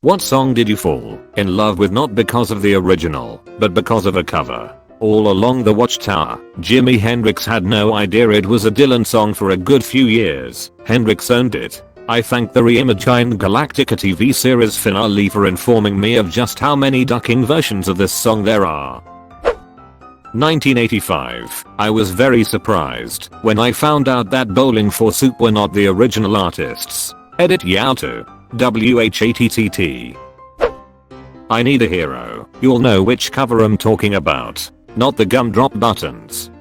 What song did you fall in love with not because of the original, but because of a cover? All along the Watchtower, Jimi Hendrix had no idea it was a Dylan song for a good few years. Hendrix owned it. I thank the reimagined Galactica TV series finale for informing me of just how many ducking versions of this song there are. 1985. I was very surprised when I found out that Bowling for Soup were not the original artists. Edit Yautu. WHATTT. I need a hero. You'll know which cover I'm talking about. Not the Gumdrop Buttons.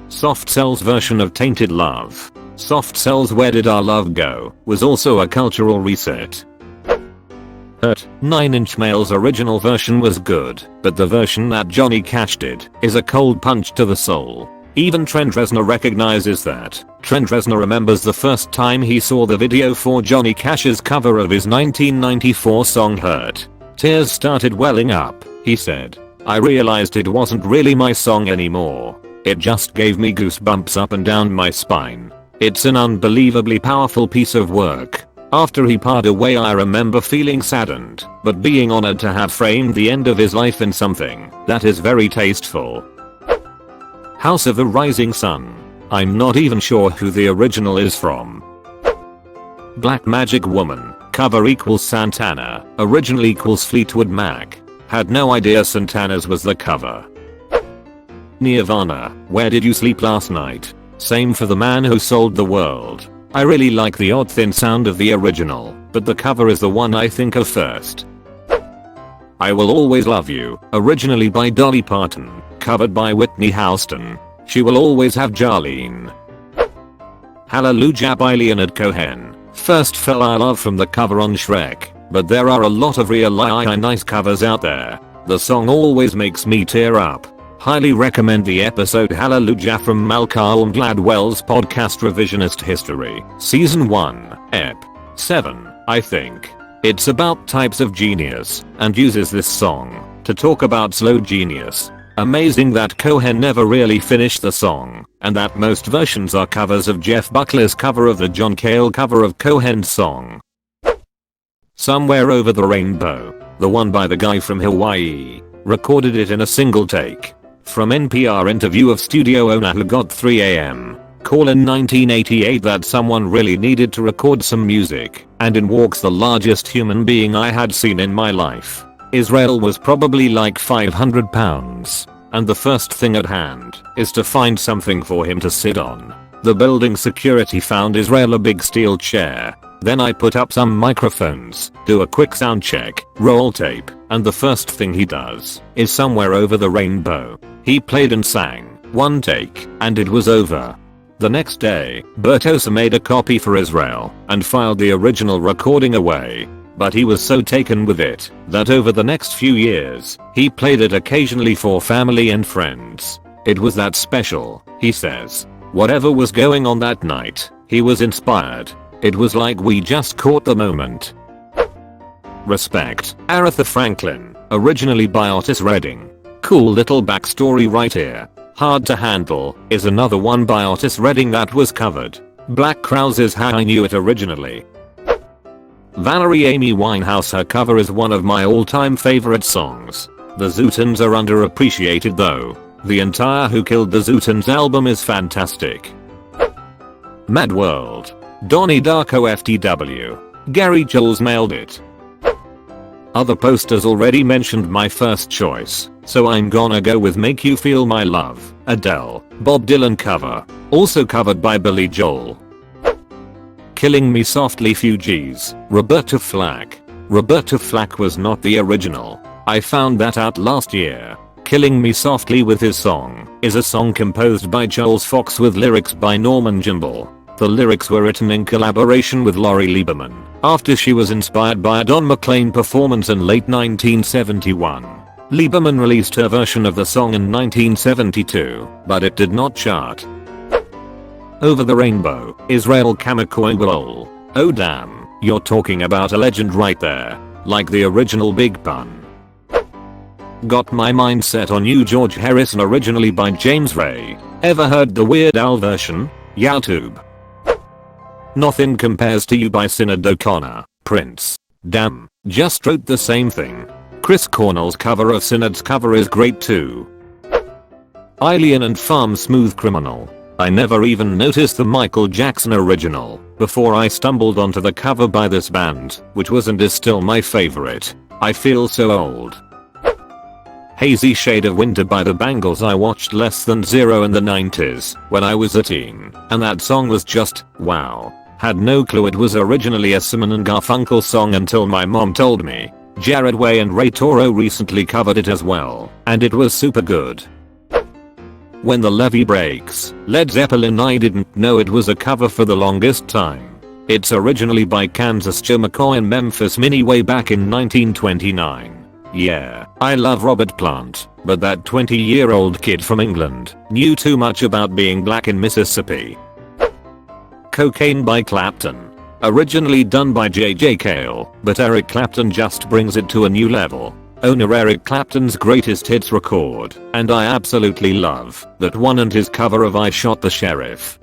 Soft Cell's version of Tainted Love. Soft Cell's Where Did Our Love Go was also a cultural reset. Hurt. 9 Inch Nails' original version was good, but the version that Johnny Cash did is a cold punch to the soul. Even Trent Reznor recognizes that. Trent Reznor remembers the first time he saw the video for Johnny Cash's cover of his 1994 song Hurt. Tears started welling up, he said. I realized it wasn't really my song anymore. It just gave me goosebumps up and down my spine. It's an unbelievably powerful piece of work. After he passed away, I remember feeling saddened, but being honored to have framed the end of his life in something that is very tasteful. House of the Rising Sun. I'm not even sure who the original is from. Black Magic Woman. Cover equals Santana. Original equals Fleetwood Mac. Had no idea Santana's was the cover. Nirvana. Where Did You Sleep Last Night? Same for The Man Who Sold the World. I really like the odd thin sound of the original, but the cover is the one I think of first. I Will Always Love You. Originally by Dolly Parton. Covered by Whitney Houston. She Will Always Have Jarlene. Hallelujah by Leonard Cohen. First fell I love from the cover on Shrek, but there are a lot of real nice covers out there. The song always makes me tear up. Highly recommend the episode Hallelujah from Malcolm Gladwell's podcast Revisionist History, Season 1, Ep. 7, I think. It's about types of genius, and uses this song to talk about slow genius. Amazing that Cohen never really finished the song, and that most versions are covers of Jeff Buckley's cover of the John Cale cover of Cohen's song. Somewhere Over the Rainbow, the one by the guy from Hawaii, recorded it in a single take. From NPR interview of studio owner who got 3 AM call in 1988 that someone really needed to record some music, and in walks the largest human being I had seen in my life. Israel was probably like 500 pounds, and the first thing at hand is to find something for him to sit on. The building security found Israel a big steel chair. Then I put up some microphones, do a quick sound check, roll tape, and the first thing he does is Somewhere Over the Rainbow. He played and sang, one take, and it was over. The next day, Bertosa made a copy for Israel and filed the original recording away. But he was so taken with it that over the next few years, he played it occasionally for family and friends. It was that special, he says. Whatever was going on that night, he was inspired. It was like we just caught the moment. Respect. Aretha Franklin. Originally by Otis Redding. Cool little backstory right here. Hard to Handle is another one by Otis Redding that was covered. Black Crowes is how I knew it originally. Valerie Amy Winehouse, her cover is one of my all-time favorite songs. The Zootons are underappreciated though. The entire Who Killed the Zootons album is fantastic. Mad World. Donnie Darko FTW. Gary Jules nailed it. Other posters already mentioned my first choice, so I'm gonna go with Make You Feel My Love, Adele, Bob Dylan cover, also covered by Billy Joel. Killing Me Softly Fugees, Roberta Flack. Roberta Flack was not the original. I found that out last year. Killing Me Softly with His Song is a song composed by Charles Fox with lyrics by Norman Gimbel. The lyrics were written in collaboration with Laurie Lieberman after she was inspired by a Don McLean performance in late 1971. Lieberman released her version of the song in 1972, but it did not chart. Over the Rainbow, Israel Kamikoy. Oh damn, you're talking about a legend right there. Like the original Big Pun. Got My Mind Set on You, George Harrison, originally by James Ray. Ever heard the Weird Al version? YouTube. Nothing Compares to You by Sinead O'Connor. Prince. Damn, Just wrote the same thing. Chris Cornell's cover of Synod's cover is great too. Alien and Farm Smooth Criminal. I never even noticed the Michael Jackson original before I stumbled onto the cover by this band, which was and is still my favorite. I feel so old. Hazy Shade of Winter by the Bangles. I watched Less Than Zero in the 90s when I was a teen, and that song was just, wow. Had no clue it was originally a Simon and Garfunkel song until my mom told me. Jared Way and Ray Toro recently covered it as well, and it was super good. When the Levee Breaks, Led Zeppelin. I didn't know it was a cover for the longest time. It's originally by Kansas Joe McCoy and Memphis Minnie way back in 1929. Yeah, I love Robert Plant, but that 20-year-old kid from England knew too much about being black in Mississippi. Cocaine by Clapton. Originally done by J.J. Cale, but Eric Clapton just brings it to a new level. Owner Eric Clapton's greatest hits record, and I absolutely love that one and his cover of I Shot the Sheriff.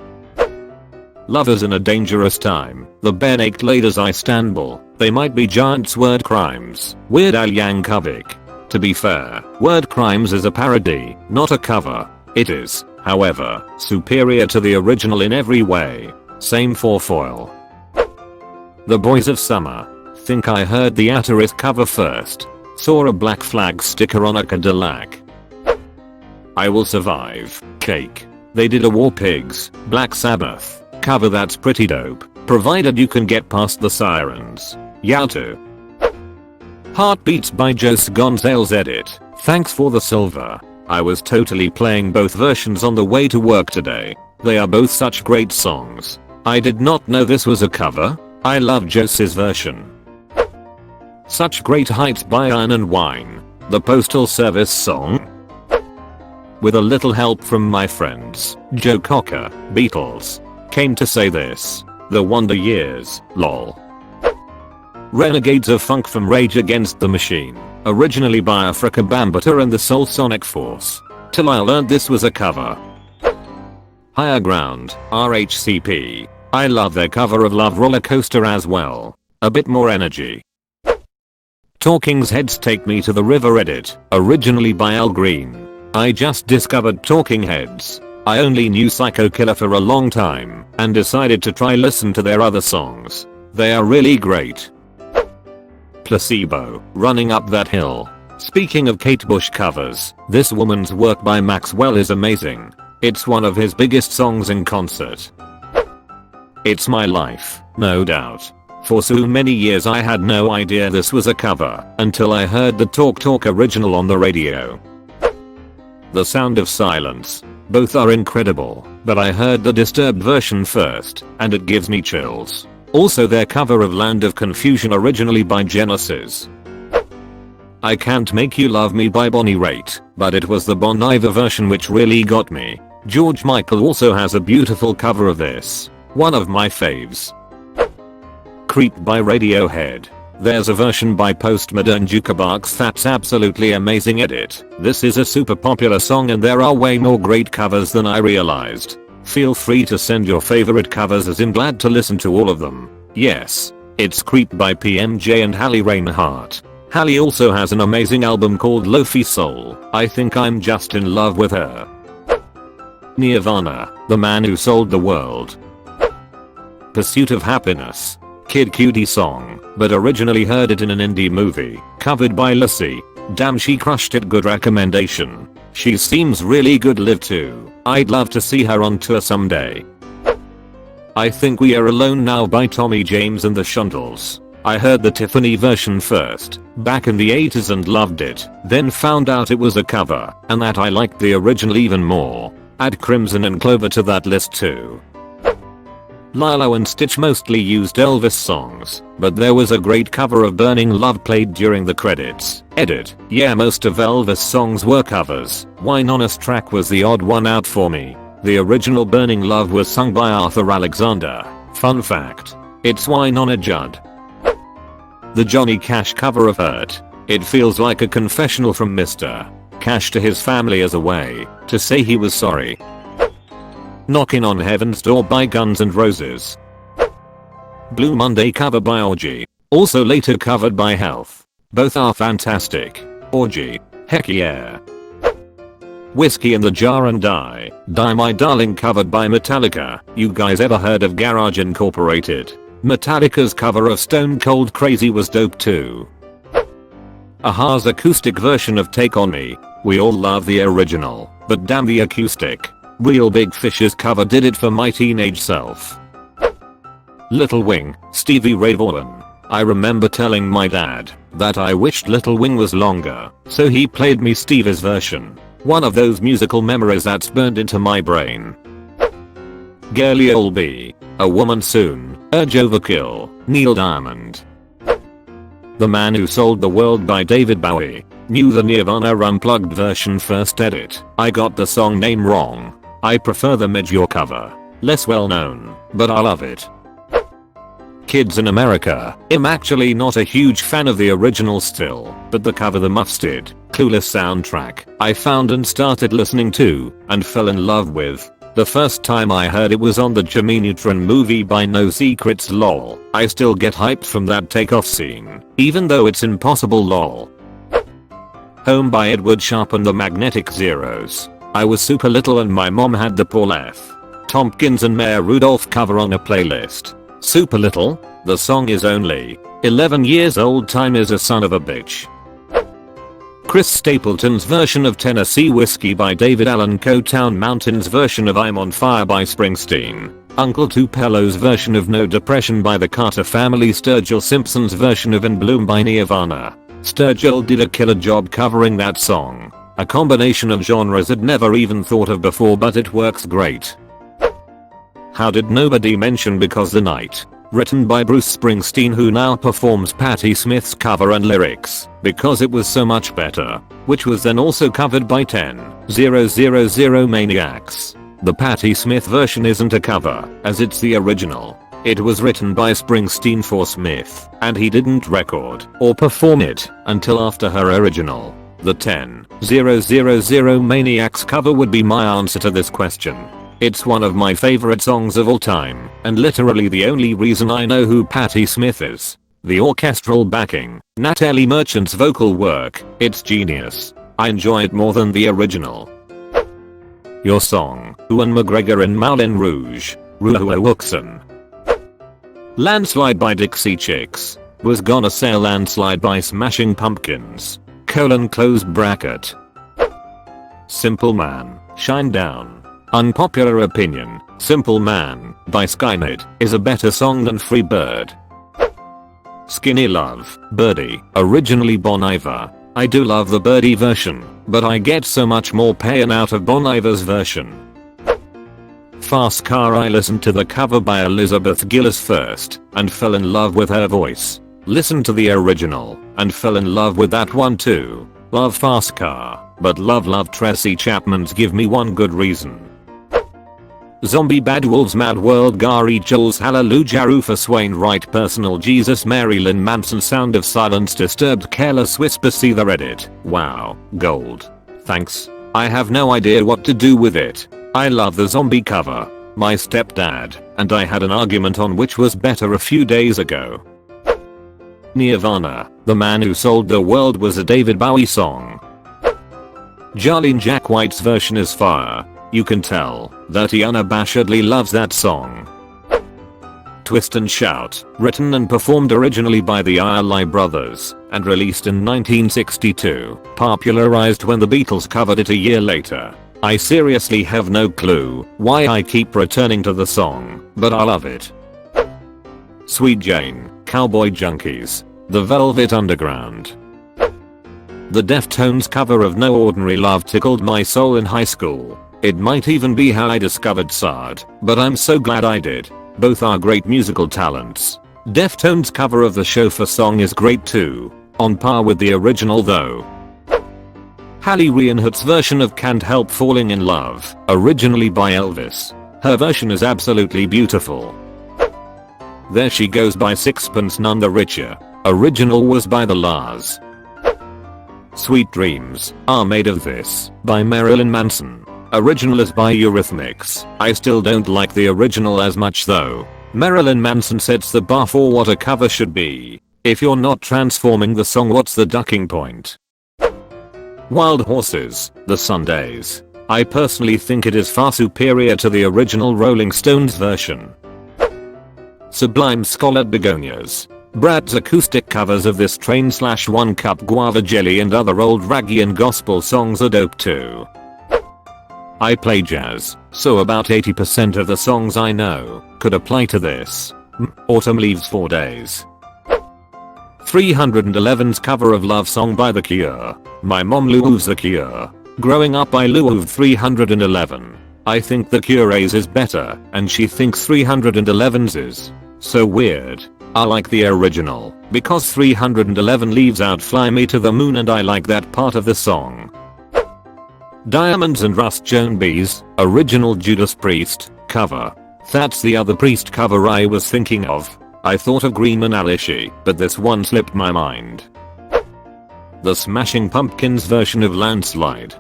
Lovers in a Dangerous Time. The Bare Naked Ladies Istanbul. They Might Be Giants. Word Crimes. Weird Al Yankovic. To be fair, Word Crimes is a parody, not a cover. It is, however, superior to the original in every way. Same for Foil. The Boys of Summer. Think I heard the Aterith cover first. Saw a Black Flag sticker on a Cadillac. I Will Survive. Cake. They did a War Pigs, Black Sabbath cover that's pretty dope, provided you can get past the sirens. Yowto. Heartbeats by Jose Gonzalez. Edit. Thanks for the silver. I was totally playing both versions on the way to work today. They are both such great songs. I did not know this was a cover. I love Jose's version. Such Great Heights by Iron and Wine. The Postal Service song. With a little help from my friends, Joe Cocker, Beatles. Came to say this. The Wonder Years, lol. Renegades of Funk from Rage Against the Machine. Originally by Africa Bambaataa and the Soul Sonic Force. Till I learned this was a cover. Higher Ground, RHCP. I love their cover of Love Roller Coaster as well. A bit more energy. Talking Heads Take Me to the River. Edit. Originally by Al Green. I just discovered Talking Heads. I only knew Psycho Killer for a long time and decided to try listen to their other songs. They are really great. Placebo. Running Up That Hill. Speaking of Kate Bush covers, this woman's work by Maxwell is amazing. It's one of his biggest songs in concert. It's My Life, no doubt. For so many years I had no idea this was a cover until I heard the Talk Talk original on the radio. The Sound of Silence. Both are incredible, but I heard the Disturbed version first, and it gives me chills. Also their cover of Land of Confusion originally by Genesis. I Can't Make You Love Me by Bonnie Raitt, but it was the Bon Iver version which really got me. George Michael also has a beautiful cover of this. One of my faves. Creep by Radiohead. There's a version by Postmodern Jukebox that's absolutely amazing. Edit. This is a super popular song and there are way more great covers than I realized. Feel free to send your favorite covers as I'm glad to listen to all of them. Yes, it's Creep by PMJ and Hallie Reinhart. Hallie also has an amazing album called Lofi Soul. I think I'm just in love with her. Nirvana, The Man Who Sold the World. Pursuit of Happiness. Kid Cudi song, but originally heard it in an indie movie, covered by Lassie. Damn, she crushed it. Good recommendation. She seems really good live too. I'd love to see her on tour someday. I Think We Are Alone Now by Tommy James and the Shondells. I heard the Tiffany version first, back in the 80s and loved it, then found out it was a cover, and that I liked the original even more. Add Crimson and Clover to that list too. Lilo and Stitch mostly used Elvis songs, but there was a great cover of Burning Love played during the credits. Edit. Yeah, most of Elvis songs were covers. Wynonna's track was the odd one out for me. The original Burning Love was sung by Arthur Alexander. Fun fact. It's Wynonna Judd. The Johnny Cash cover of Hurt. It feels like a confessional from Mr. Cash to his family as a way to say he was sorry. Knocking on Heaven's Door by Guns N' Roses. Blue Monday cover by Orgy. also later covered by Health. Both are fantastic. Orgy. Heck yeah. Whiskey in the Jar and Die My Darling covered by Metallica. You guys ever heard of Garage Incorporated? Metallica's cover of Stone Cold Crazy was dope too. Aha's acoustic version of Take On Me. We all love the original, but damn the acoustic. Real Big Fish's cover did it for my teenage self. Little Wing, Stevie Ray Vaughan. I remember telling my dad that I wished Little Wing was longer, so he played me Stevie's version. One of those musical memories that's burned into my brain. Girlie Olby. A Woman Soon. Urge Overkill. Neil Diamond. The Man Who Sold the World by David Bowie. Knew the Nirvana Unplugged version first edit. I got the song name wrong. I prefer the Midge cover. Less well known, but I love it. Kids in America. I'm actually not a huge fan of the original still, but the cover the Muffs did, Clueless soundtrack, I found and started listening to, and fell in love with. The first time I heard it was on the Jimmy Neutron movie by No Secrets lol. I still get hyped from that takeoff scene, even though it's impossible lol. Home by Edward Sharpe and the Magnetic Zeros. I was super little and my mom had the Paul F. Tompkins and Mayor Rudolph cover on a playlist. Super little? The song is only 11 years old. Time is a son of a bitch. Chris Stapleton's version of Tennessee Whiskey by David Allan Coe. Town Mountain's version of I'm on Fire by Springsteen. Uncle Tupelo's version of No Depression by the Carter Family. Sturgill Simpson's version of In Bloom by Nirvana. Sturgill did a killer job covering that song. A combination of genres I'd never even thought of before, but it works great. How Did Nobody Mention Because the Night? Written by Bruce Springsteen, who now performs Patti Smith's cover and lyrics, Because It Was So Much Better, which was then also covered by 10,000 Maniacs. The Patti Smith version isn't a cover, as it's the original. It was written by Springsteen for Smith, and he didn't record or perform it until after her original. The 10,000 Maniacs cover would be my answer to this question. It's one of my favorite songs of all time, and literally the only reason I know who Patti Smith is. The orchestral backing, Natalie Merchant's vocal work, it's genius. I enjoy it more than the original. Your Song, Ewan McGregor in Moulin Rouge, Ruhu Wookson. Landslide by Dixie Chicks. Was Gonna Say Landslide by Smashing Pumpkins. Close bracket. Simple Man, Shine Down. Unpopular opinion, Simple Man by Skynet is a better song than Free Bird. Skinny Love, Birdie, originally Bon Iver. I do love the Birdie version, but I get so much more pain out of Bon Iver's version. Fast Car. I listened to the cover by Elizabeth Gillis first, and fell in love with her voice. Listened to the original, and fell in love with that one too. Love Fast Car, but love Tracy Chapman's Give Me One Good Reason. Zombie Bad Wolves Mad World Gary Jules Hallelujah Rufus Wainwright Personal Jesus Marilyn Manson Sound of Silence Disturbed Careless Whisper. See the Reddit. Wow, gold. Thanks. I have no idea what to do with it. I love the zombie cover. My stepdad and I had an argument on which was better a few days ago. Nirvana, The Man Who Sold the World was a David Bowie song. Jarlene Jack White's version is fire. You can tell that he unabashedly loves that song. Twist and Shout, written and performed originally by the Isley Brothers and released in 1962, popularized when the Beatles covered it a year later. I seriously have no clue why I keep returning to the song, but I love it. Sweet Jane, Cowboy Junkies, The Velvet Underground. The Deftones cover of No Ordinary Love tickled my soul in high school. It might even be how I discovered Sard, but I'm so glad I did. Both are great musical talents. Deftones' cover of the Chauffeur song is great too, on par with the original though. Hallie Reinhardt's version of Can't Help Falling in Love, originally by Elvis. Her version is absolutely beautiful. There She Goes by Sixpence None the Richer, original was by the Lars. Sweet Dreams Are Made of This by Marilyn Manson. Original is by Eurythmics. I still don't like the original as much though. Marilyn Manson sets the bar for what a cover should be. If you're not transforming the song, what's the ducking point? Wild Horses, The Sundays. I personally think it is far superior to the original Rolling Stones version. Sublime Scarlet Begonias. Brad's acoustic covers of This Train / One Cup Guava Jelly and other old raggy and gospel songs are dope too. I play jazz, so about 80% of the songs I know could apply to this. Autumn Leaves 4 Days. 311's cover of Love Song by The Cure. My mom loves The Cure. Growing up I loved 311. I think The Cure's is better, and she thinks 311's is. So weird. I like the original, because 311 leaves out Fly Me to the Moon and I like that part of the song. Diamonds and Rust Joan B's original Judas Priest cover. That's the other Priest cover I was thinking of. I thought of Green and Alicia, but this one slipped my mind. The Smashing Pumpkins version of Landslide.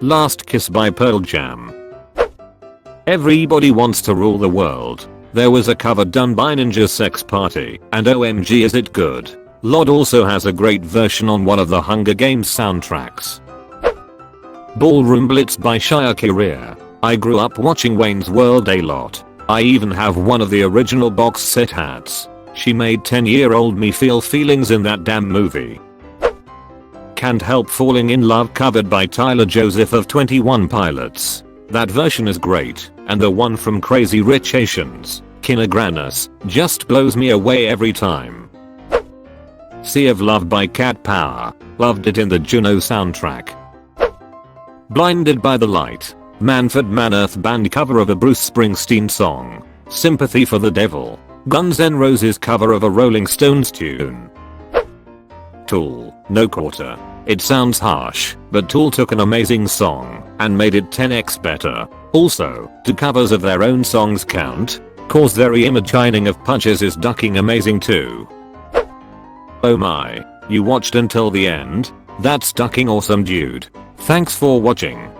Last Kiss by Pearl Jam. Everybody Wants to Rule the World. There was a cover done by Ninja Sex Party, and OMG is it good. Lord also has a great version on one of the Hunger Games soundtracks. Ballroom Blitz by Shia Career. I grew up watching Wayne's World a lot. I even have one of the original box set hats. She made 10-year-old me feel feelings in that damn movie. Can't Help Falling in Love covered by Tyler Joseph of 21 Pilots. That version is great, and the one from Crazy Rich Asians, Kinagranas, just blows me away every time. Sea of Love by Cat Power. Loved it in the Juno soundtrack. Blinded by the Light. Manfred Mann Earth Band cover of a Bruce Springsteen song. Sympathy for the Devil. Guns N' Roses cover of a Rolling Stones tune. Tool, No Quarter. It sounds harsh, but Tool took an amazing song and made it 10x better. Also, do covers of their own songs count? Cause their reimagining of Punches is ducking amazing too. Oh my, you watched until the end? That's ducking awesome dude. Thanks for watching.